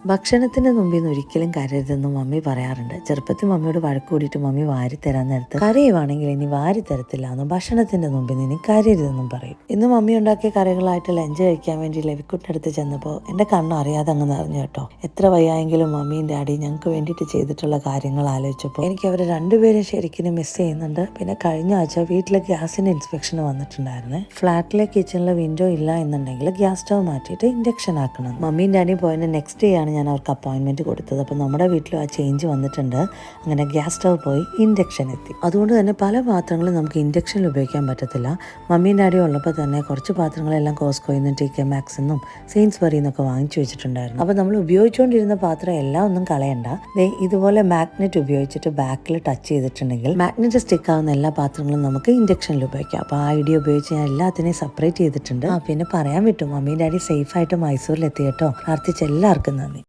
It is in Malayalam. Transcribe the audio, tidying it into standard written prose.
ഭക്ഷണത്തിന് മുമ്പിൽ നിന്ന് ഒരിക്കലും കരരുതെന്ന് മമ്മി പറയാറുണ്ട്. ചെറുപ്പത്തിൽ മമ്മിയോട് വഴക്ക് കൂടിയിട്ട് മമ്മി വാരി തരാൻ നേരത്ത് കരയുവാണെങ്കിൽ ഇനി വാരി തരത്തില്ല എന്നും ഭക്ഷണത്തിന്റെ മുമ്പിൽ നിന്ന് കരരുതെന്നും പറയും. ഇന്ന് മമ്മി ഉണ്ടാക്കിയ കറികളായിട്ട് ലഞ്ച് കഴിക്കാൻ വേണ്ടി ലവിക്കുട്ടിനടുത്ത് ചെന്നപ്പോൾ എന്റെ കണ്ണ് അറിയാതെ അങ്ങ് നിറഞ്ഞു കേട്ടോ. എത്ര വയ്യായെങ്കിലും മമ്മിയും ഡാഡിയും ഞങ്ങൾക്ക് വേണ്ടിയിട്ട് ചെയ്തിട്ടുള്ള കാര്യങ്ങൾ ആലോചിച്ചപ്പോൾ എനിക്ക് അവരെ രണ്ടുപേരും ശരിക്കും മിസ് ചെയ്യുന്നുണ്ട്. പിന്നെ കഴിഞ്ഞ ആഴ്ച വീട്ടിലെ ഗ്യാസിന്റെ ഇൻസ്പെക്ഷൻ വന്നിട്ടുണ്ടായിരുന്നു. ഫ്ലാറ്റിലെ കിച്ചണിലെ വിൻഡോ ഇല്ല എന്നുണ്ടെങ്കിൽ ഗ്യാസ് സ്റ്റവ് മാറ്റിയിട്ട് ഇൻഡക്ഷൻ ആക്കണം. മമ്മിയും ഡാഡിയും പോയതിന് നെക്സ്റ്റ് ഡേ ആണ് ഞാൻ അവർക്ക് അപ്പോയിൻമെൻറ്റ് കൊടുത്തത്. അപ്പോൾ നമ്മുടെ വീട്ടിലും ആ ചേഞ്ച് വന്നിട്ടുണ്ട്. അങ്ങനെ ഗ്യാസ് സ്റ്റവ് പോയി ഇൻഡക്ഷൻ എത്തി. അതുകൊണ്ട് തന്നെ പല പാത്രങ്ങളും നമുക്ക് ഇൻഡക്ഷനിൽ ഉപയോഗിക്കാൻ പറ്റത്തില്ല. മമ്മിയും ഡാഡിയും ഉള്ളപ്പോൾ തന്നെ കുറച്ച് പാത്രങ്ങളെല്ലാം കോസ്കോയിൽ നിന്നും TK Maxx നിന്നും സെയിൻസ്ബറിയിൽ നിന്നൊക്കെ വാങ്ങിച്ചു വെച്ചിട്ടുണ്ടായിരുന്നു. അപ്പോൾ നമ്മൾ ഉപയോഗിച്ചുകൊണ്ടിരുന്ന പാത്രം എല്ലാം ഒന്നും കളയണ്ട. ഇതുപോലെ മാഗ്നറ്റ് ഉപയോഗിച്ചിട്ട് ബാക്കിൽ ടച്ച് ചെയ്തിട്ടുണ്ടെങ്കിൽ മാഗ്നറ്റ് സ്റ്റിക്ക് ആവുന്ന എല്ലാ പാത്രങ്ങളും നമുക്ക് ഇൻഡക്ഷനിൽ ഉപയോഗിക്കാം. അപ്പോൾ ആ ഐഡിയ ഉപയോഗിച്ച് ഞാൻ എല്ലാത്തിനെയും സെപ്പറേറ്റ് ചെയ്തിട്ടുണ്ട്. പിന്നെ പറയാൻ വിട്ടു, മമ്മിയും ഡാഡി സേഫായിട്ട് മൈസൂരിൽ എത്തി കേട്ടോ. പ്രാർത്ഥിച്ച എല്ലാവർക്കും നന്ദി.